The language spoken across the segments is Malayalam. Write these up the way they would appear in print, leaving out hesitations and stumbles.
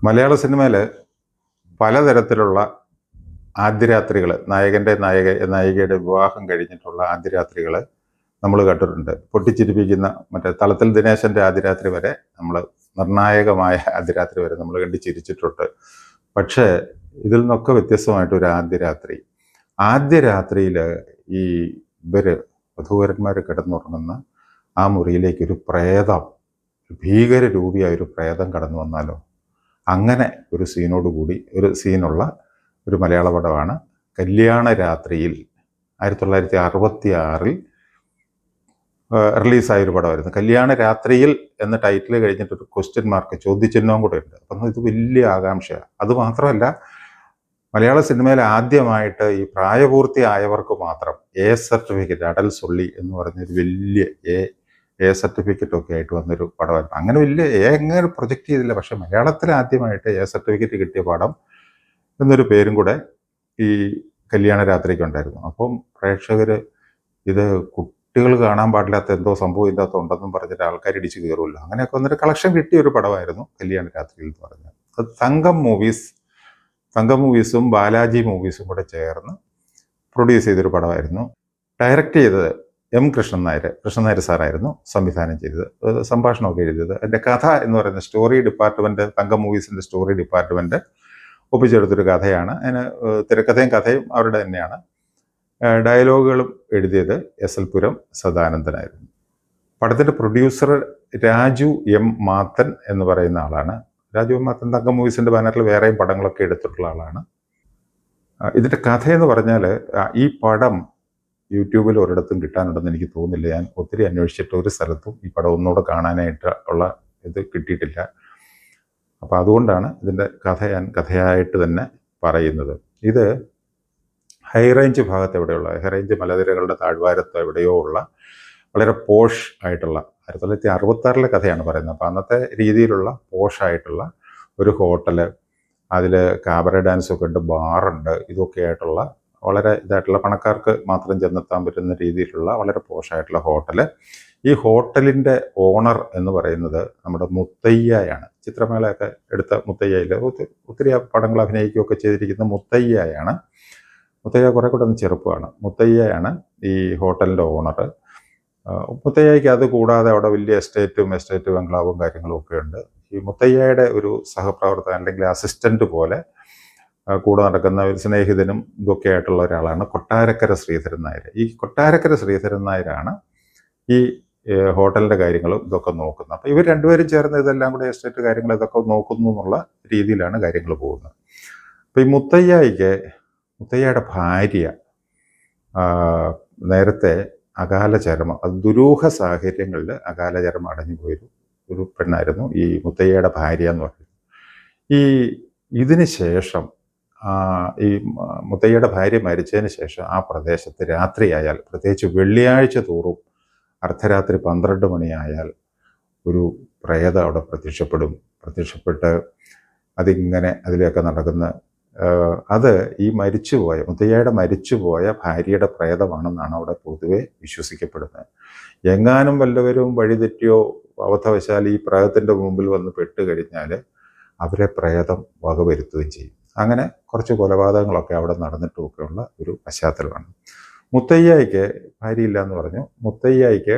മലയാള സിനിമയിൽ പലതരത്തിലുള്ള ആദ്യരാത്രികൾ, നായികയുടെ വിവാഹം കഴിഞ്ഞിട്ടുള്ള ആദ്യരാത്രികൾ നമ്മൾ കണ്ടിട്ടുണ്ട്. പൊട്ടിച്ചിരിപ്പിക്കുന്ന മറ്റേ തളത്തിൽ ദിനേശൻ്റെ ആദ്യരാത്രി വരെ നമ്മൾ, നിർണായകമായ ആദ്യരാത്രി വരെ നമ്മൾ കണ്ട് ചിരിച്ചിട്ടുണ്ട്. പക്ഷേ ഇതിൽ നിന്നൊക്കെ വ്യത്യസ്തമായിട്ടൊരു ആദ്യരാത്രിയിൽ ഈ വധൂവരന്മാർ കിടന്നുറങ്ങുന്ന ആ മുറിയിലേക്ക് ഭീകരരൂപിയായൊരു പ്രേതം കടന്നു വന്നാലോ? അങ്ങനെ ഒരു സീനുള്ള ഒരു മലയാള പടമാണ് കല്യാണ രാത്രിയിൽ. 1966 റിലീസായൊരു പടമായിരുന്നു. കല്യാണ രാത്രിയിൽ എന്ന ടൈറ്റിൽ കഴിഞ്ഞിട്ടൊരു ക്വസ്റ്റ്യൻ മാർക്ക്, ചോദ്യചിഹ്നവും കൂടെ ഉണ്ട്. അപ്പം ഇത് വലിയ ആകാംക്ഷയാണ്. അതുമാത്രമല്ല, മലയാള സിനിമയിൽ ആദ്യമായിട്ട് ഈ പ്രായപൂർത്തിയായവർക്ക് മാത്രം എ സർട്ടിഫിക്കറ്റ്, അടൽ സൊള്ളി എന്ന് പറഞ്ഞൊരു വലിയ എ സർട്ടിഫിക്കറ്റ് ഒക്കെ ആയിട്ട് വന്നൊരു പടമായിരുന്നു. അങ്ങനെ വലിയ എങ്ങനെ പ്രൊജക്റ്റ് ചെയ്തില്ല, പക്ഷെ മലയാളത്തിൽ ആദ്യമായിട്ട് എ സർട്ടിഫിക്കറ്റ് കിട്ടിയ പടം എന്നൊരു പേരും കൂടെ ഈ കല്യാണ രാത്രിക്ക് ഉണ്ടായിരുന്നു. അപ്പം പ്രേക്ഷകർ ഇത് കുട്ടികൾ കാണാൻ പാടില്ലാത്ത എന്തോ സംഭവം ഇതിൻ്റെ അകത്ത് ഉണ്ടെന്നും പറഞ്ഞിട്ട് ആൾക്കാർ ഇടിച്ച് കയറുമല്ലോ. അങ്ങനെയൊക്കെ വന്നിട്ട് കളക്ഷൻ കിട്ടിയ ഒരു പടമായിരുന്നു കല്യാണ രാത്രിയിൽ എന്ന് പറഞ്ഞത്. അത് തങ്കം മൂവീസും ബാലാജി മൂവീസും കൂടെ ചേർന്ന് പ്രൊഡ്യൂസ് ചെയ്തൊരു പടമായിരുന്നു. ഡയറക്റ്റ് ചെയ്തത് എം കൃഷ്ണൻ നായർ സാറായിരുന്നു സംവിധാനം ചെയ്തത്, സംഭാഷണമൊക്കെ എഴുതിയത്. അതിൻ്റെ കഥ എന്ന് പറയുന്നത് സ്റ്റോറി ഡിപ്പാർട്ട്മെൻറ്റ്, തങ്കം മൂവീസിൻ്റെ സ്റ്റോറി ഡിപ്പാർട്ട്മെൻറ്റ് ഒപ്പിച്ചെടുത്തൊരു കഥയാണ്. അതിന് തിരക്കഥയും കഥയും അവരുടെ തന്നെയാണ്. ഡയലോഗുകളും എഴുതിയത് SL പുരം സദാനന്ദനായിരുന്നു. പടത്തിൻ്റെ പ്രൊഡ്യൂസർ രാജു എം മാത്തൻ എന്ന് പറയുന്ന ആളാണ്. രാജു എം മാത്തൻ തങ്കം മൂവീസിൻ്റെ ബാനറിൽ വേറെയും പടങ്ങളൊക്കെ എടുത്തിട്ടുള്ള ആളാണ്. ഇതിൻ്റെ കഥയെന്ന് പറഞ്ഞാൽ, ഈ പടം യൂട്യൂബിൽ ഒരിടത്തും കിട്ടാനുണ്ടെന്ന് എനിക്ക് തോന്നുന്നില്ല. ഞാൻ ഒത്തിരി അന്വേഷിച്ചിട്ട് ഒരു സ്ഥലത്തും ഈ പടം ഒന്നുകൂടെ കാണാനായിട്ട് ഉള്ള ഇത് കിട്ടിയിട്ടില്ല. അപ്പോൾ അതുകൊണ്ടാണ് ഇതിൻ്റെ കഥയായിട്ട് തന്നെ പറയുന്നത്. ഇത് ഹൈറേഞ്ച് ഭാഗത്ത് എവിടെയുള്ള, ഹൈറേഞ്ച് മലനിരകളുടെ താഴ്വാരത്ത് എവിടെയോ ഉള്ള വളരെ പോഷ് ആയിട്ടുള്ള, 1966 കഥയാണ് പറയുന്നത്. അപ്പോൾ അന്നത്തെ രീതിയിലുള്ള പോഷായിട്ടുള്ള ഒരു ഹോട്ടല്, അതിൽ കാബറ ഡാൻസൊക്കെ ഉണ്ട്, ബാറുണ്ട്, ഇതൊക്കെ ആയിട്ടുള്ള വളരെ ഇതായിട്ടുള്ള പണക്കാർക്ക് മാത്രം ചെന്നെത്താൻ പറ്റുന്ന രീതിയിലുള്ള വളരെ പോഷായിട്ടുള്ള ഹോട്ടല്. ഈ ഹോട്ടലിൻ്റെ ഓണർ എന്ന് പറയുന്നത് നമ്മുടെ മുത്തയ്യയാണ്. ചിത്രമേളയൊക്കെ എടുത്ത മുത്തയ്യയിൽ ഒത്തിരി പടങ്ങൾ അഭിനയിക്കുകയൊക്കെ ചെയ്തിരിക്കുന്ന മുത്തയ്യയാണ്. മുത്തയ്യ കുറെ കൂടെ ഒന്ന് ചെറുപ്പമാണ്. മുത്തയ്യയാണ് ഈ ഹോട്ടലിൻ്റെ ഓണർ. മുത്തയ്യയ്ക്ക് അത് കൂടാതെ അവിടെ വലിയ എസ്റ്റേറ്റ് ബംഗ്ലാവും കാര്യങ്ങളും ഒക്കെ ഉണ്ട്. ഈ മുത്തയ്യയുടെ ഒരു സഹപ്രവർത്തകൻ അല്ലെങ്കിൽ അസിസ്റ്റന്റ് പോലെ കൂടെ നടക്കുന്ന ഒരു സ്നേഹിതനും ഇതൊക്കെ ആയിട്ടുള്ള ഒരാളാണ് കൊട്ടാരക്കര ശ്രീധരൻ നായർ. ഈ കൊട്ടാരക്കര ശ്രീധരൻ നായരാണ് ഈ ഹോട്ടലിൻ്റെ കാര്യങ്ങളും ഇതൊക്കെ നോക്കുന്നത്. അപ്പോൾ ഇവർ രണ്ടുപേരും ചേർന്ന് ഇതെല്ലാം കൂടെ എസ്റ്റേറ്റ് കാര്യങ്ങൾ ഇതൊക്കെ നോക്കുന്നു എന്നുള്ള രീതിയിലാണ് കാര്യങ്ങൾ പോകുന്നത്. അപ്പോൾ ഈ മുത്തയ്യയുടെ ഭാര്യ നേരത്തെ അകാലചരമം, അത് ദുരൂഹ സാഹചര്യങ്ങളിൽ അകാലചരമം അടഞ്ഞു പോയൊരു പെണ്ണായിരുന്നു ഈ മുത്തയ്യയുടെ ഭാര്യ എന്ന് പറയുന്നത്. ഇതിന് ശേഷം ഈ മുത്തയ്യയുടെ ഭാര്യ മരിച്ചതിന് ശേഷം ആ പ്രദേശത്ത് രാത്രിയായാൽ, പ്രത്യേകിച്ച് വെള്ളിയാഴ്ച തോറും അർദ്ധരാത്രി 12 മണിയായാൽ ഒരു പ്രേതം അവിടെ പ്രത്യക്ഷപ്പെട്ട് അതിങ്ങനെ അതിലൊക്കെ നടക്കുന്ന, അത് ഈ മുത്തയ്യയുടെ മരിച്ചുപോയ ഭാര്യയുടെ പ്രേതമാണെന്നാണ് അവിടെ പൊതുവെ വിശ്വസിക്കപ്പെടുന്നത്. എങ്ങാനും വല്ലവരും വഴിതെറ്റിയോ അബദ്ധവശാൽ ഈ പ്രേതത്തിൻ്റെ മുമ്പിൽ വന്ന് പെട്ടുകഴിഞ്ഞാൽ അവരെ പ്രേതം വകവരുത്തുകയും ചെയ്യും. അങ്ങനെ കുറച്ച് കൊലപാതകങ്ങളൊക്കെ അവിടെ നടന്നിട്ടുമൊക്കെയുള്ള ഒരു പശ്ചാത്തലമാണ്. മുത്തയ്യയ്ക്ക് ഭാര്യയില്ല എന്ന് പറഞ്ഞു. മുത്തയ്യയ്ക്ക്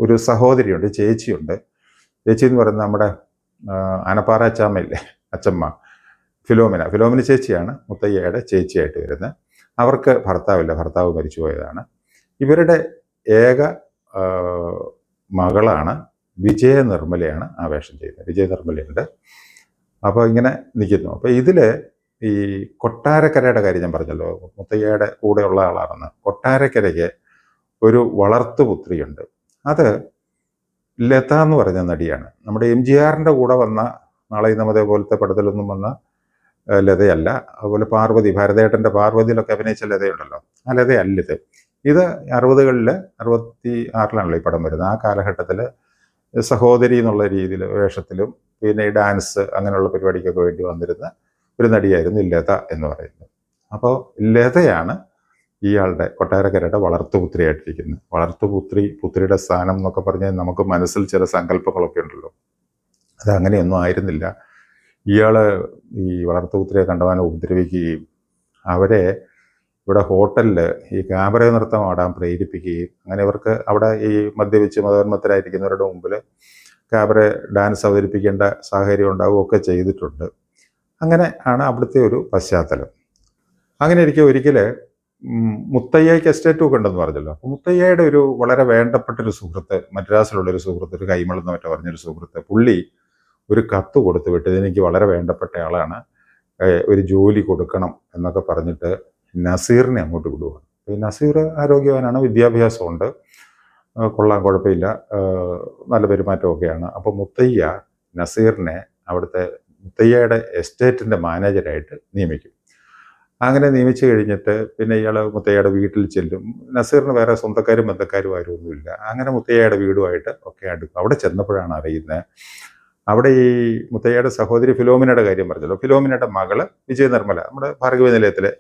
ഒരു സഹോദരിയുണ്ട്, ചേച്ചിയുണ്ട്. ചേച്ചി എന്ന് പറയുന്നത് നമ്മുടെ ആനപ്പാറ അച്ചമ്മ ഫിലോമിന ചേച്ചിയാണ് മുത്തയ്യയുടെ ചേച്ചിയായിട്ട് വരുന്നത്. അവർക്ക് ഭർത്താവില്ല, ഭർത്താവ് മരിച്ചുപോയതാണ്. ഇവരുടെ ഏക മകളാണ് വിജയ നിർമ്മലയാണ് ആ വേഷം ചെയ്യുന്നത്. വിജയ നിർമ്മലയുണ്ട്. അപ്പോൾ ഇങ്ങനെ നിൽക്കുന്നു. അപ്പോൾ ഇതിൽ ഈ കൊട്ടാരക്കരയുടെ കാര്യം ഞാൻ പറഞ്ഞല്ലോ, മുത്തയ്യയുടെ കൂടെയുള്ള ആളാണെന്ന്. കൊട്ടാരക്കരയ്ക്ക് ഒരു വളർത്തുപുത്രിയുണ്ട്. അത് ലത എന്ന് പറഞ്ഞ നടിയാണ്. നമ്മുടെ MGRൻ്റെ കൂടെ വന്ന നാളെ നമ്മതേ പോലത്തെ പടത്തിലൊന്നും വന്ന ലതയല്ല. അതുപോലെ പാർവതി, ഭാരതേട്ടൻ്റെ പാർവതിയിലൊക്കെ അഭിനയിച്ച ലതയുണ്ടല്ലോ, ആ ലതയല്ലിത്. ഇത് 60കളിൽ 66 ഈ പടം വരുന്നത്. ആ കാലഘട്ടത്തിൽ സഹോദരി എന്നുള്ള രീതിയിൽ വേഷത്തിലും പിന്നെ ഈ ഡാൻസ് അങ്ങനെയുള്ള പരിപാടിക്കൊക്കെ വേണ്ടി വന്നിരുന്ന ഒരു നടിയായിരുന്നു ലത എന്ന് പറയുന്നത്. അപ്പോൾ ലതയാണ് ഇയാളുടെ കൊട്ടാരക്കരയുടെ വളർത്തുപുത്രിയായിട്ടിരിക്കുന്നത്. പുത്രിയുടെ സ്ഥാനം എന്നൊക്കെ പറഞ്ഞാൽ നമുക്ക് മനസ്സിൽ ചില സങ്കല്പങ്ങളൊക്കെ ഉണ്ടല്ലോ. അത് അങ്ങനെയൊന്നും ആയിരുന്നില്ല. ഇയാൾ ഈ വളർത്തുകുതിരയെ കണ്ടമാനം ഉപദ്രവിക്കുകയും അവരെ ഇവിടെ ഹോട്ടലിൽ ഈ ക്യാമറ നൃത്തം ആടാൻ പ്രേരിപ്പിക്കുകയും അങ്ങനെ ഇവർക്ക് അവിടെ ഈ മദ്യപിച്ച് മതോന്മത്തരായിരിക്കുന്നവരുടെ മുമ്പിൽ ക്യാമറ ഡാൻസ് അവതരിപ്പിക്കേണ്ട സാഹചര്യം ഉണ്ടാവുകയൊക്കെ ചെയ്തിട്ടുണ്ട്. അങ്ങനെ ആണ് അവിടുത്തെ ഒരു പശ്ചാത്തലം. അങ്ങനെ ഇരിക്കെ ഒരിക്കൽ മുത്തയ്യയ്ക്ക് എസ്റ്റേറ്റും ഒക്കെ ഉണ്ടെന്ന് പറഞ്ഞല്ലോ. അപ്പോൾ മുത്തയ്യയുടെ ഒരു വളരെ വേണ്ടപ്പെട്ടൊരു സുഹൃത്ത്, മദ്രാസിലുള്ളൊരു സുഹൃത്ത്, ഒരു കൈമളെന്ന് മറ്റോ പറഞ്ഞൊരു സുഹൃത്ത്, പുള്ളി ഒരു കത്ത് കൊടുത്തു വിട്ട്, ഇതെനിക്ക് വളരെ വേണ്ടപ്പെട്ട ആളാണ്, ഒരു ജോലി കൊടുക്കണം എന്നൊക്കെ പറഞ്ഞിട്ട് നസീറിനെ അങ്ങോട്ട് വിടുവാണ്. ഈ നസീർ ആരോഗ്യവാനാണ്, വിദ്യാഭ്യാസമുണ്ട്, കൊള്ളാൻ കുഴപ്പമില്ല, നല്ല പെരുമാറ്റമൊക്കെയാണ്. അപ്പോൾ മുത്തയ്യ നസീറിനെ അവിടുത്തെ മുത്തയ്യയുടെ എസ്റ്റേറ്റിൻ്റെ മാനേജരായിട്ട് നിയമിക്കും. അങ്ങനെ നിയമിച്ചു കഴിഞ്ഞിട്ട് പിന്നെ ഇയാൾ മുത്തയ്യയുടെ വീട്ടിൽ ചെല്ലും. നസീറിന് വേറെ സ്വന്തക്കാരും ബന്ധക്കാരും ആരും ഒന്നുമില്ല. അങ്ങനെ മുത്തയ്യയുടെ വീടുമായിട്ട് ഒക്കെ അടുക്കും. അവിടെ ചെന്നപ്പോഴാണ് അറിയുന്നത്, അവിടെ ഈ മുത്തയ്യയുടെ സഹോദരി ഫിലോമിനയുടെ കാര്യം പറഞ്ഞല്ലോ, ഫിലോമിനയുടെ മകള് വിജയനിർമ്മല, നമ്മുടെ ഭാർഗവി നിലയത്തിലെ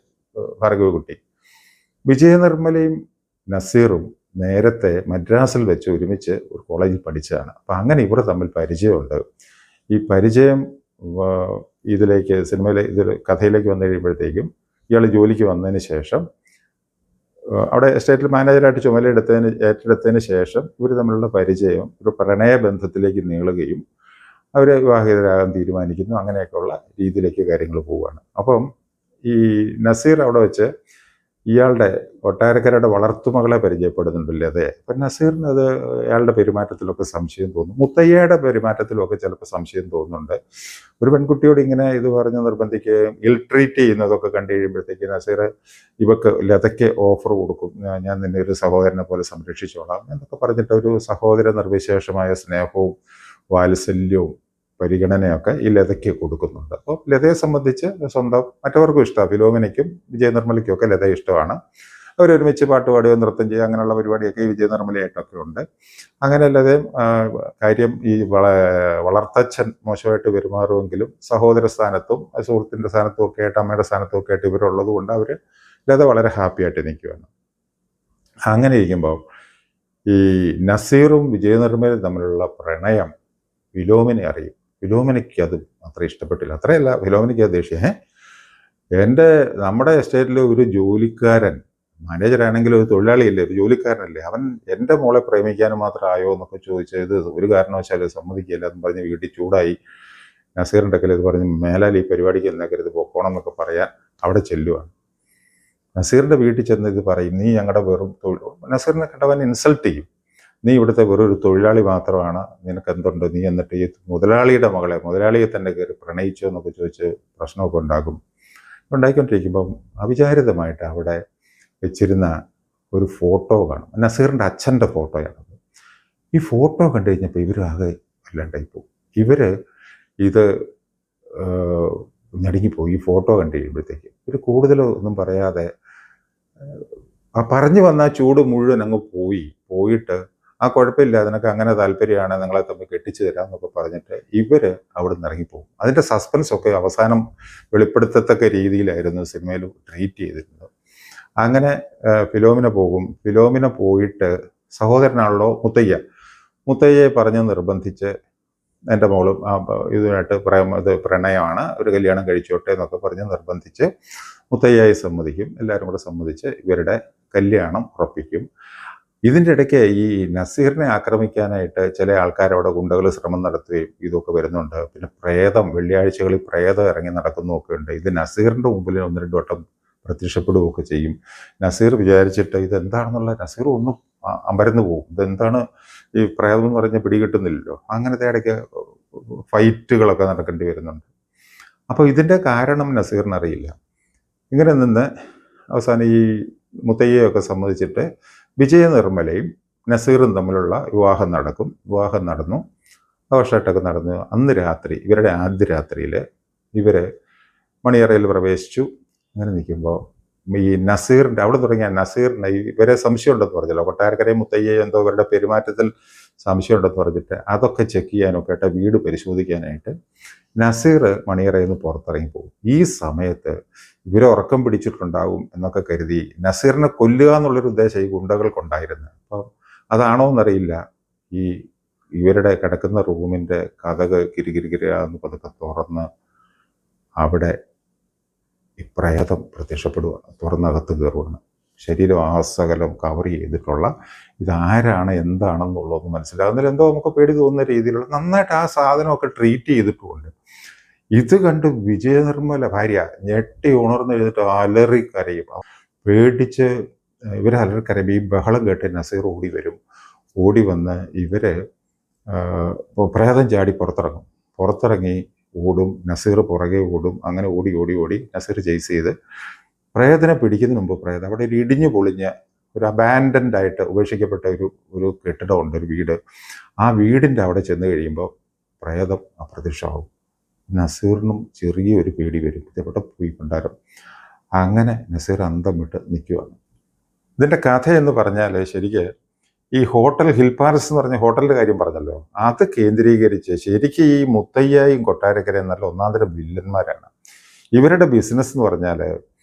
ഭാർഗവി കുട്ടി, വിജയനിർമ്മലയും നസീറും നേരത്തെ മദ്രാസിൽ വെച്ച് ഒരുമിച്ച് ഒരു കോളേജിൽ പഠിച്ചതാണ്. അപ്പം അങ്ങനെ ഇവർ തമ്മിൽ പരിചയമുണ്ട്. ഈ പരിചയം ഇതിലേക്ക് കഥയിലേക്ക് വന്നു കഴിയുമ്പോഴത്തേക്കും ഇയാൾ ജോലിക്ക് വന്നതിന് ശേഷം അവിടെ എസ്റ്റേറ്റിൽ മാനേജറായിട്ട് ഏറ്റെടുത്തതിന് ശേഷം ഇവർ തമ്മിലുള്ള പരിചയം ഒരു പ്രണയബന്ധത്തിലേക്ക് നീളുകയും അവർ വിവാഹിതരാകാൻ തീരുമാനിക്കുന്നു. അങ്ങനെയൊക്കെയുള്ള രീതിയിലേക്ക് കാര്യങ്ങൾ പോവുകയാണ്. അപ്പം ഈ നസീർ അവിടെ വെച്ച് ഇയാളുടെ കൊട്ടാരക്കരയുടെ വളർത്തുമകളെ പരിചയപ്പെടുന്നുണ്ടല്ലേ. അതെ, അപ്പം നസീറിന് അത് അയാളുടെ പെരുമാറ്റത്തിലൊക്കെ സംശയം തോന്നും. മുത്തയ്യയുടെ പെരുമാറ്റത്തിലൊക്കെ ചിലപ്പോൾ സംശയം തോന്നുന്നുണ്ട്. ഒരു പെൺകുട്ടിയോട് ഇങ്ങനെ ഇത് പറഞ്ഞ് നിർബന്ധിക്കുകയും ഇൽ ട്രീറ്റ് ചെയ്യുന്നതൊക്കെ കണ്ടു കഴിയുമ്പോഴത്തേക്ക് നസീർ ഇവക്ക് ലതയ്ക്ക് ഓഫർ കൊടുക്കും, ഞാൻ നിന്നെ ഒരു സഹോദരനെ പോലെ സംരക്ഷിച്ചോളാം എന്നൊക്കെ പറഞ്ഞിട്ട് ഒരു സഹോദര നിർവിശേഷമായ സ്നേഹവും വാത്സല്യവും പരിഗണനയൊക്കെ ഈ ലതയ്ക്ക് കൊടുക്കുന്നുണ്ട്. അപ്പോൾ ലതയെ സംബന്ധിച്ച് സ്വന്തം മറ്റവർക്കും ഇഷ്ടമാണ്, ഫിലോമിനയ്ക്കും വിജയനിർമ്മലയ്ക്കും ഒക്കെ ലതയെ ഇഷ്ടമാണ്. അവരൊരുമിച്ച് പാട്ട് പാടുകയോ നൃത്തം ചെയ്യുക അങ്ങനെയുള്ള പരിപാടിയൊക്കെ ഈ വിജയനിർമ്മലയായിട്ടൊക്കെ ഉണ്ട്. അങ്ങനെ ലതയും കാര്യം ഈ വളർത്തച്ഛൻ മോശമായിട്ട് പെരുമാറുമെങ്കിലും സഹോദര സ്ഥാനത്തും സുഹൃത്തിൻ്റെ സ്ഥാനത്തും ഒക്കെ ആയിട്ട് അമ്മയുടെ സ്ഥാനത്തും ഒക്കെ ആയിട്ട് ഇവരുള്ളത് കൊണ്ട് അവർ ലത വളരെ ഹാപ്പി ആയിട്ട് നിൽക്കുകയാണ്. അങ്ങനെ ഇരിക്കുമ്പോൾ ഈ നസീറും വിജയനിർമ്മലയും തമ്മിലുള്ള പ്രണയം ഫിലോമിനെ അറിയും. ഫിലോമിനയ്ക്ക് അത് അത്ര ഇഷ്ടപ്പെട്ടില്ല. അത്രയല്ല, ഫിലോമിനയ്ക്ക് അത് ദേഷ്യം, നമ്മുടെ എസ്റ്റേറ്റിൽ ഒരു ജോലിക്കാരൻ, മാനേജറാണെങ്കിലും ഒരു തൊഴിലാളിയല്ലേ, ഒരു ജോലിക്കാരനല്ലേ, അവൻ എൻ്റെ മോളെ പ്രേമിക്കാനും മാത്രം ആയോ എന്നൊക്കെ ചോദിച്ചത് ഒരു കാരണവശാലും സമ്മതിക്കില്ല എന്ന് പറഞ്ഞ് വീട്ടിൽ ചൂടായി നസീറിൻ്റെ അടുക്കൽ ഇത് പറഞ്ഞ് മേലാൽ ഈ പരിപാടിക്ക് എന്നേക്കരുത് പോക്കണം എന്നൊക്കെ പറയാൻ അവിടെ ചെല്ലുവാണ്. നസീറിൻ്റെ വീട്ടിൽ ചെന്ന് ഇത് പറയും, നീ ഞങ്ങളുടെ വെറും നസീറിനെ കണ്ടവൻ ഇൻസൾട്ട് ചെയ്യും, നീ ഇവിടുത്തെ വെറും ഒരു തൊഴിലാളി മാത്രമാണ്, നിനക്ക് എന്തുണ്ട്, നീ എന്നിട്ട് ഈ മുതലാളിയെ തന്നെ കയറി പ്രണയിച്ചോ എന്നൊക്കെ ചോദിച്ച് പ്രശ്നമൊക്കെ ഉണ്ടായിക്കൊണ്ടിരിക്കുമ്പം അവിചാരിതമായിട്ട് അവിടെ വെച്ചിരുന്ന ഒരു ഫോട്ടോ കാണും. നസീറിൻ്റെ അച്ഛൻ്റെ ഫോട്ടോയാണത്. ഈ ഫോട്ടോ കണ്ടു കഴിഞ്ഞപ്പോൾ ഇവരാകെ അല്ലാണ്ടായിപ്പോവും. ഇവർ ഇത് ഞടുങ്ങിപ്പോയി. ഈ ഫോട്ടോ കണ്ടു കഴിയുമ്പോഴത്തേക്ക് ഇവർ കൂടുതലൊന്നും പറയാതെ പറഞ്ഞു വന്ന ആ ചൂട് മുഴുവൻ അങ്ങ് പോയിട്ട് ആ കുഴപ്പമില്ല, അതിനൊക്കെ അങ്ങനെ താല്പര്യമാണ്, നിങ്ങളെ തമ്മിൽ കെട്ടിച്ചു തരാം എന്നൊക്കെ പറഞ്ഞിട്ട് ഇവർ അവിടെ നിന്ന് ഇറങ്ങിപ്പോകും. അതിൻ്റെ സസ്പെൻസൊക്കെ അവസാനം വെളിപ്പെടുത്തത്തക്ക രീതിയിലായിരുന്നു സിനിമയിൽ ട്രീറ്റ് ചെയ്തിരുന്നത്. അങ്ങനെ ഫിലോമിന പോയിട്ട് സഹോദരനാണല്ലോ മുത്തയ്യയെ പറഞ്ഞ് നിർബന്ധിച്ച് എൻ്റെ മോളും ഇതുമായിട്ട് പ്രണയമാണ്, ഒരു കല്യാണം കഴിച്ചോട്ടെ എന്നൊക്കെ പറഞ്ഞ് നിർബന്ധിച്ച് മുത്തയ്യയെ സമ്മതിക്കും. എല്ലാവരും കൂടെ സമ്മതിച്ച് ഇവരുടെ കല്യാണം ഉറപ്പിക്കും. ഇതിൻ്റെ ഇടയ്ക്ക് ഈ നസീറിനെ ആക്രമിക്കാനായിട്ട് ചില ആൾക്കാരവിടെ ഗുണ്ടകൾ ശ്രമം നടത്തുകയും ഇതൊക്കെ വരുന്നുണ്ട്. പിന്നെ വെള്ളിയാഴ്ചകളിൽ പ്രേതം ഇറങ്ങി നടക്കുന്നതൊക്കെ ഉണ്ട്. ഇത് നസീറിൻ്റെ മുമ്പിൽ 1-2 വട്ടം പ്രത്യക്ഷപ്പെടുകയൊക്കെ ചെയ്യും. നസീർ വിചാരിച്ചിട്ട് ഇതെന്താണെന്നുള്ള നസീർ ഒന്നും അമ്പരന്ന് പോകും. ഇതെന്താണ് ഈ പ്രേതം എന്ന് പറഞ്ഞ് പിടികിട്ടുന്നില്ലല്ലോ. അങ്ങനത്തെ ഇടയ്ക്ക് ഫൈറ്റുകളൊക്കെ നടക്കേണ്ടി വരുന്നുണ്ട്. അപ്പോൾ ഇതിൻ്റെ കാരണം നസീറിനറിയില്ല. ഇങ്ങനെ നിന്ന് അവസാനം ഈ മുത്തയ്യയൊക്കെ സമ്മതിച്ചിട്ട് വിജയനിർമ്മലയും നസീറും തമ്മിലുള്ള വിവാഹം നടന്നു, ആഘോഷമായിട്ടൊക്കെ നടന്നു. അന്ന് രാത്രി, ഇവരുടെ ആദ്യ രാത്രിയിൽ ഇവർ മണിയറയിൽ പ്രവേശിച്ചു. അങ്ങനെ നിൽക്കുമ്പോൾ ഈ നസീറിൻ്റെ അവിടെ തുടങ്ങിയ നസീറിന് ഇവരെ സംശയമുണ്ടെന്ന് പറഞ്ഞല്ലോ, കൊട്ടാരക്കരയും മുത്തയ്യയും എന്തോ ഇവരുടെ പെരുമാറ്റത്തിൽ സംശയമുണ്ടെന്ന് പറഞ്ഞിട്ട് അതൊക്കെ ചെക്ക് ചെയ്യാനൊക്കെ ആയിട്ട് വീട് പരിശോധിക്കാനായിട്ട് നസീർ മണിയറയിൽ നിന്ന് പുറത്തിറങ്ങി പോകും. ഈ സമയത്ത് ഇവരെ ഉറക്കം പിടിച്ചിട്ടുണ്ടാവും എന്നൊക്കെ കരുതി നസീറിനെ കൊല്ലുക എന്നുള്ളൊരു ഉദ്ദേശം ഈ ഗുണ്ടകൾക്കുണ്ടായിരുന്നു. അപ്പം അതാണോ എന്നറിയില്ല, ഈ ഇവരുടെ കിടക്കുന്ന റൂമിൻ്റെ കതക് കിരികിരികിരാന്ന് പതുക്കെ തുറന്ന് അവിടെ ഈ പ്രേതം പ്രത്യക്ഷപ്പെടുകയാണ്, തുറന്നകത്ത് കയറുകയാണ്. ശരീരം ആസകലം കവർ ചെയ്തിട്ടുള്ള ഇതാരാണ് എന്താണെന്നുള്ളതൊന്നും മനസ്സിലാകുന്നില്ല. എന്തോ നമുക്ക് പേടി തോന്നുന്ന രീതിയിലുള്ള നന്നായിട്ട് ആ സാധനമൊക്കെ ട്രീറ്റ് ചെയ്തിട്ടുമുണ്ട്. ഇത് കണ്ട് വിജയനിർമ്മല ഭാര്യ ഞെട്ടി ഉണർന്ന് എഴുന്നിട്ട് അലറി കരയും. പേടിച്ച് ഇവർ അലറി കരയും. ഈ ബഹളം കേട്ട് നസീർ ഓടി വരും. ഓടി വന്ന് ഇവര് പ്രേതം ചാടി പുറത്തിറങ്ങി ഓടും. നസീർ പുറകെ ഓടും. അങ്ങനെ ഓടി ഓടി ഓടി നസീർ ചേസ് ചെയ്ത് പ്രേതത്തിനെ പിടിക്കുന്നതിന് മുമ്പ് പ്രേതം അവിടെ ഒരു ഇടിഞ്ഞു പൊളിഞ്ഞ ഒരു അബാൻഡൻഡ് ആയിട്ട് ഉപേക്ഷിക്കപ്പെട്ട ഒരു കെട്ടിടമുണ്ട്, ഒരു വീട്. ആ വീടിൻ്റെ അവിടെ ചെന്ന് കഴിയുമ്പോൾ പ്രേതം അപ്രത്യക്ഷമാവും. നസീറിനും ചെറിയൊരു പേടി വരും, ഇതെവിടെ പോയി കൊണ്ടാരും. അങ്ങനെ നസീർ അന്തം വിട്ട് നിൽക്കുവാണ്. ഇതിൻ്റെ കഥ എന്ന് പറഞ്ഞാൽ ശരിക്ക് ഈ ഹോട്ടൽ ഹിൽ പാലസ് എന്ന് പറഞ്ഞ ഹോട്ടലിൻ്റെ കാര്യം പറഞ്ഞല്ലോ, അത് കേന്ദ്രീകരിച്ച് ശരിക്കും ഈ മുത്തയ്യായും കൊട്ടാരക്കരയും നല്ല ഒന്നാന്തരം വില്ലന്മാരാണ്. ഇവരുടെ ബിസിനസ് എന്ന് പറഞ്ഞാൽ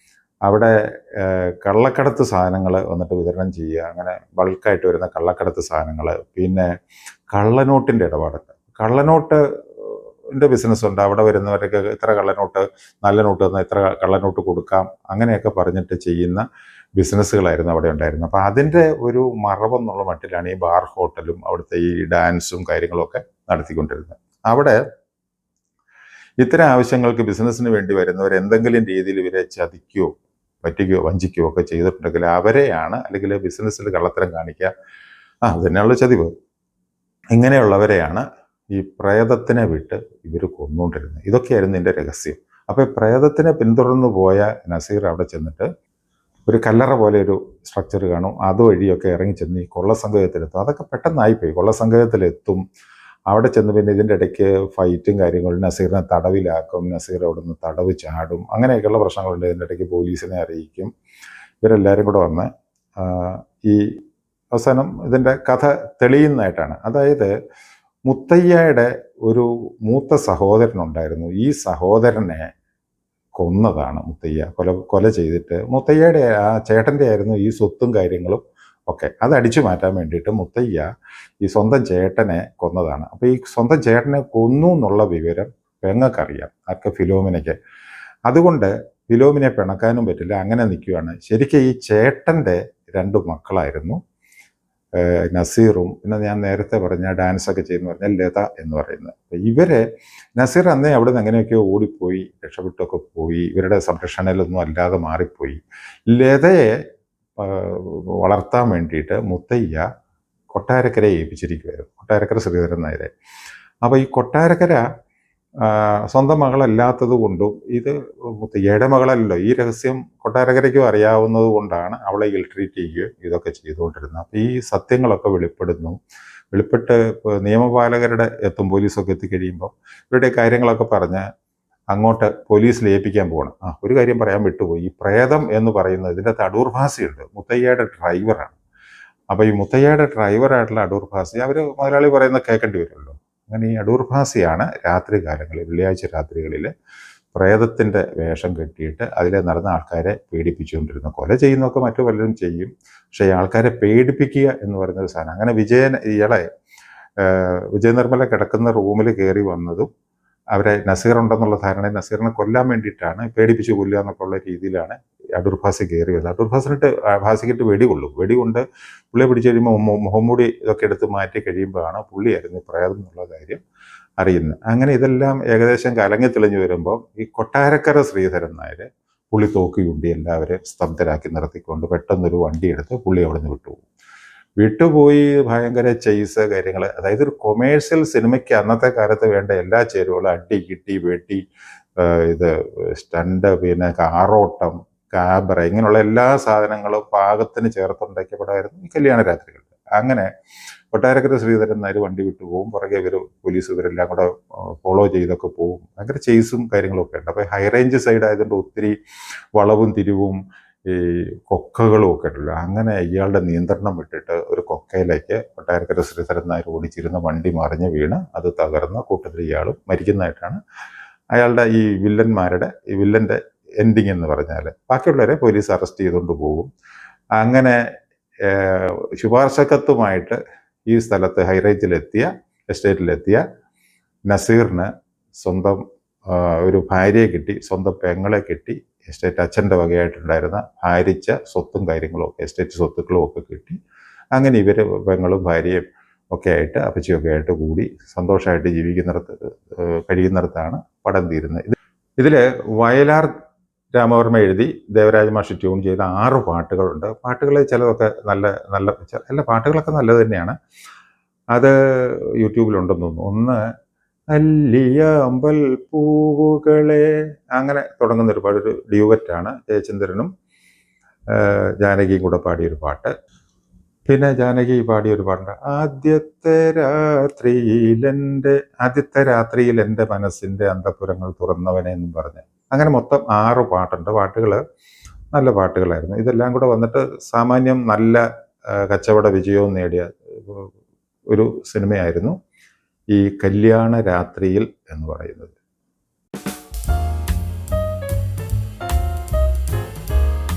അവിടെ കള്ളക്കടത്ത് സാധനങ്ങൾ വന്നിട്ട് വിതരണം ചെയ്യുക, അങ്ങനെ ബൾക്കായിട്ട് വരുന്ന കള്ളക്കടത്ത് സാധനങ്ങൾ, പിന്നെ കള്ളനോട്ടിൻ്റെ ഇടപാടുണ്ട്. കള്ളനോട്ടിൻ്റെ ബിസിനസ്സുണ്ട്. അവിടെ വരുന്നവരൊക്കെ ഇത്ര കള്ളനോട്ട്, നല്ല നോട്ട് തന്നാൽ ഇത്ര കള്ളനോട്ട് കൊടുക്കാം, അങ്ങനെയൊക്കെ പറഞ്ഞിട്ട് ചെയ്യുന്ന ബിസിനസ്സുകളായിരുന്നു അവിടെ ഉണ്ടായിരുന്നത്. അപ്പോൾ അതിൻ്റെ ഒരു മറവെന്നുള്ള മട്ടിലാണ് ഈ ബാർ ഹോട്ടലും അവിടുത്തെ ഈ ഡാൻസും കാര്യങ്ങളൊക്കെ നടത്തിക്കൊണ്ടിരുന്നത്. അവിടെ ഇത്തരം ആവശ്യങ്ങൾക്ക് ബിസിനസ്സിന് വേണ്ടി വരുന്നവർ എന്തെങ്കിലും രീതിയിൽ ഇവരെ ചതിക്കുകയോ പറ്റിക്കുകയോ വഞ്ചിക്കുകയോ ഒക്കെ ചെയ്തിട്ടുണ്ടെങ്കിൽ അവരെയാണ്, അല്ലെങ്കിൽ ബിസിനസ്സിൽ കള്ളത്തരം കാണിക്കുക, അത് തന്നെയുള്ള ചതിവ്, ഇങ്ങനെയുള്ളവരെയാണ് ഈ പ്രേതത്തിനെ വിട്ട് ഇവർ കൊന്നുകൊണ്ടിരുന്നത്. ഇതൊക്കെയായിരുന്നു ഇതിൻ്റെ രഹസ്യം. അപ്പോൾ ഈ പ്രേതത്തിനെ പിന്തുടർന്നു പോയ നസീർ അവിടെ ചെന്നിട്ട് ഒരു കല്ലറ പോലെ ഒരു സ്ട്രക്ചർ കാണും, അതുവഴിയൊക്കെ ഇറങ്ങി ചെന്ന് ഈ കൊള്ളസംഘത്തിലെത്തും. അതൊക്കെ പെട്ടെന്നായിപ്പോയി. കൊള്ളസംഘത്തിലെത്തും. അവിടെ ചെന്ന് പിന്നെ ഇതിൻ്റെ ഇടയ്ക്ക് ഫൈറ്റും കാര്യങ്ങളും, നസീറിനെ തടവിലാക്കും, നസീർ അവിടെ നിന്ന് തടവ് ചാടും, അങ്ങനെയൊക്കെയുള്ള പ്രശ്നങ്ങളുണ്ട്. ഇതിൻ്റെ ഇടയ്ക്ക് പോലീസിനെ അറിയിക്കും. ഇവരെല്ലാവരും കൂടെ വന്ന് ഈ അവസാനം ഇതിൻ്റെ കഥ തെളിയുന്നതായിട്ടാണ്. അതായത് മുത്തയ്യയുടെ ഒരു മൂത്ത സഹോദരനുണ്ടായിരുന്നു. ഈ സഹോദരനെ കൊന്നതാണ് മുത്തയ്യ. കൊല ചെയ്തിട്ട് മുത്തയ്യയുടെ ആ ചേട്ടൻ്റെ ആയിരുന്നു ഈ സ്വത്തും കാര്യങ്ങളും ഒക്കെ. അത് അടിച്ചു മാറ്റാൻ വേണ്ടിയിട്ട് മുത്തയ്യ ഈ സ്വന്തം ചേട്ടനെ കൊന്നതാണ്. അപ്പോൾ ഈ സ്വന്തം ചേട്ടനെ കൊന്നു എന്നുള്ള വിവരം പെങ്ങൾക്കറിയാം, ആർക്ക്? ഫിലോമിനയ്ക്ക്. അതുകൊണ്ട് ഫിലോമിനെ പിണക്കാനും പറ്റില്ല, അങ്ങനെ നിൽക്കുകയാണ്. ശരിക്കും ഈ ചേട്ടൻ്റെ 2 മക്കളായിരുന്നു നസീറും പിന്നെ ഞാൻ നേരത്തെ പറഞ്ഞ ഡാൻസൊക്കെ ചെയ്യുന്ന പറഞ്ഞാൽ ലത എന്ന് പറയുന്നത്. അപ്പം ഇവരെ നസീർ അന്നേ അവിടെ നിന്ന് എങ്ങനെയൊക്കെയോ ഓടിപ്പോയി, രക്ഷപ്പെട്ടൊക്കെ പോയി, ഇവരുടെ സംരക്ഷണയിലൊന്നും അല്ലാതെ മാറിപ്പോയി. ലതയെ വളർത്താൻ വേണ്ടിയിട്ട് മുത്തയ്യ കൊട്ടാരക്കരയെ ഏൽപ്പിച്ചിരിക്കുമായിരുന്നു, കൊട്ടാരക്കര ശ്രീധരൻ നായരെ. അപ്പോൾ ഈ കൊട്ടാരക്കര സ്വന്തം മകളല്ലാത്തത് കൊണ്ടും, ഇത് മുത്തയ്യയുടെ മകളല്ലോ, ഈ രഹസ്യം കൊട്ടാരക്കരയ്ക്കും അറിയാവുന്നത് കൊണ്ടാണ് അവളെ ഇൽ ട്രീറ്റ് ചെയ്യുകയും ഇതൊക്കെ ചെയ്തുകൊണ്ടിരുന്നത്. അപ്പോൾ ഈ സത്യങ്ങളൊക്കെ വെളിപ്പെട്ട് നിയമപാലകരുടെ പോലീസൊക്കെ എത്തിക്കഴിയുമ്പോൾ ഇവരുടെ കാര്യങ്ങളൊക്കെ പറഞ്ഞ് അങ്ങോട്ട് പോലീസിൽ ഏൽപ്പിക്കാൻ പോകണം. ഒരു കാര്യം പറയാൻ വിട്ടുപോയി. ഈ പ്രേതം എന്ന് പറയുന്നത് ഇതിൻ്റെ അകത്ത് അടൂർ ഭാസിയുണ്ട്, മുത്തയ്യയുടെ ഡ്രൈവറാണ്. അപ്പോൾ ഈ മുത്തയ്യയുടെ ഡ്രൈവറായിട്ടുള്ള അടൂർ ഭാസി, അവർ മുതലാളി പറയുന്നത് കേൾക്കേണ്ടി വരുമല്ലോ. അങ്ങനെ ഈ അടൂർ ഭാസിയാണ് രാത്രി കാലങ്ങളിൽ, വെള്ളിയാഴ്ച രാത്രികളിൽ പ്രേതത്തിൻ്റെ വേഷം കെട്ടിയിട്ട് അതിലെ നടന്ന ആൾക്കാരെ പേടിപ്പിച്ചുകൊണ്ടിരുന്നു. കൊല ചെയ്യുന്നതൊക്കെ മറ്റു പലരും ചെയ്യും, പക്ഷേ ആൾക്കാരെ പേടിപ്പിക്കുക എന്ന് പറയുന്നൊരു സാധനം. അങ്ങനെ വിജയ നിർമ്മല കിടക്കുന്ന റൂമിൽ കയറി വന്നതും അവരെ നസീറുണ്ടെന്നുള്ള ധാരണ, നസീറിനെ കൊല്ലാൻ വേണ്ടിയിട്ടാണ്, പേടിപ്പിച്ച് കൊല്ലുക എന്നൊക്കെ ഉള്ള രീതിയിലാണ് അടൂർ ഭാസി കയറി വരുന്നത്. അടൂർ ഭാസിക്കിട്ട് വെടികൊണ്ട് പുള്ളിയെ പിടിച്ച് കഴിയുമ്പോൾ മുഹമ്മൂടി ഇതൊക്കെ എടുത്ത് മാറ്റി കഴിയുമ്പോഴാണ് പുള്ളിയായിരുന്നു പ്രേതം എന്നുള്ള കാര്യം അറിയുന്നത്. അങ്ങനെ ഇതെല്ലാം ഏകദേശം കലങ്ങി തെളിഞ്ഞു വരുമ്പോൾ ഈ കൊട്ടാരക്കര ശ്രീധരൻ നായർ പുള്ളി തോക്കിയുണ്ടി എല്ലാവരെയും സ്തബ്ധരാക്കി നിർത്തിക്കൊണ്ട് പെട്ടെന്നൊരു വണ്ടി എടുത്ത് പുള്ളി അവിടെ നിന്ന് വിട്ടുപോയി. ഭയങ്കര ചെയ്സ് കാര്യങ്ങൾ, അതായത് ഒരു കൊമേഴ്സ്യൽ സിനിമയ്ക്ക് അന്നത്തെ കാലത്ത് വേണ്ട എല്ലാ ചേരുവകളും, അടി കിട്ടി വെട്ടി, ഇത് സ്റ്റണ്ട്, പിന്നെ കാറോട്ടം, കാബറ, ഇങ്ങനെയുള്ള എല്ലാ സാധനങ്ങളും പാകത്തിന് ചേർത്തുണ്ടാക്കിയ പടമായിരുന്നു ഈ കല്യാണ രാത്രികൾ. അങ്ങനെ കൊട്ടാരക്കര ശ്രീധരൻ നായർ വണ്ടി വിട്ടു പോകും, പുറകെ പോലീസ് ഇവരെല്ലാം കൂടെ ഫോളോ ചെയ്തൊക്കെ പോകും. ഭയങ്കര ചെയ്സും കാര്യങ്ങളൊക്കെ ഉണ്ട്. അപ്പോൾ ഹൈ റേഞ്ച് സൈഡ് ആയതുകൊണ്ട് ഒത്തിരി വളവും തിരിവും ഈ കൊക്കകളും ഒക്കെ ഉണ്ടല്ലോ. അങ്ങനെ ഇയാളുടെ നിയന്ത്രണം വിട്ടിട്ട് ഒരു കൊക്കയിലേക്ക് കൊട്ടാരക്കര ശ്രീധരൻ നായർ ഓടിച്ചിരുന്ന വണ്ടി മറിഞ്ഞ് വീണ് അത് തകർന്ന് കൂട്ടത്തിൽ ഇയാളും മരിക്കുന്നതായിട്ടാണ് അയാളുടെ ഈ വില്ലൻ്റെ എൻഡിങ് എന്ന് പറഞ്ഞാൽ. ബാക്കിയുള്ളവരെ പോലീസ് അറസ്റ്റ് ചെയ്തുകൊണ്ട് പോകും. അങ്ങനെ ശുപാർശക്കത്തുമായിട്ട് ഈ സ്ഥലത്ത് ഹൈറേഞ്ചിലെത്തിയ എസ്റ്റേറ്റിലെത്തിയ നസീറിന് സ്വന്തം ഒരു ഭാര്യയെ കിട്ടി, സ്വന്തം പെങ്ങളെ കിട്ടി, എസ്റ്റേറ്റ് അച്ഛൻ്റെ വകയായിട്ടുണ്ടായിരുന്ന ഭാരിച്ച സ്വത്തും കാര്യങ്ങളും ഒക്കെ, എസ്റ്റേറ്റ് സ്വത്തുക്കളും ഒക്കെ കിട്ടി. അങ്ങനെ ഇവർ പെങ്ങളും ഭാര്യയും ഒക്കെ ആയിട്ട് അപ്പച്ചിയൊക്കെ ആയിട്ട് കൂടി സന്തോഷമായിട്ട് കഴിയുന്നിടത്താണ് പടം തീരുന്നത്. ഇതിൽ വയലാർ രാമവർമ്മ എഴുതി ദേവരാജ മാഷി ട്യൂൺ ചെയ്ത 6 പാട്ടുകളുണ്ട്. പാട്ടുകൾ ചിലതൊക്കെ എല്ലാ പാട്ടുകളൊക്കെ നല്ലത് തന്നെയാണ്. അത് യൂട്യൂബിലുണ്ടെന്ന് തോന്നുന്നു. ഒന്ന് അല്ലിയ അമ്പൽ പൂവുകളെ, അങ്ങനെ തുടങ്ങുന്ന ഒരു പാട്ട്, ഒരു ഡ്യൂവറ്റാണ്. ജയചന്ദ്രനും ജാനകിയും കൂടെ പാടിയൊരു പാട്ട്. പിന്നെ ജാനകി പാടിയൊരു പാട്ടുണ്ട്, ആദ്യത്തെ രാത്രിയിൽ എൻ്റെ മനസ്സിൻ്റെ അന്തഃപുരങ്ങൾ തുറന്നവനെ എന്നും പറഞ്ഞ്. അങ്ങനെ മൊത്തം 6 പാട്ടുണ്ട്. പാട്ടുകൾ നല്ല പാട്ടുകളായിരുന്നു. ഇതെല്ലാം കൂടെ വന്നിട്ട് സാമാന്യം നല്ല കച്ചവട വിജയവും നേടിയ ഒരു സിനിമയായിരുന്നു ഈ കല്യാണ രാത്രിയിൽ എന്ന് പറയുന്നത്.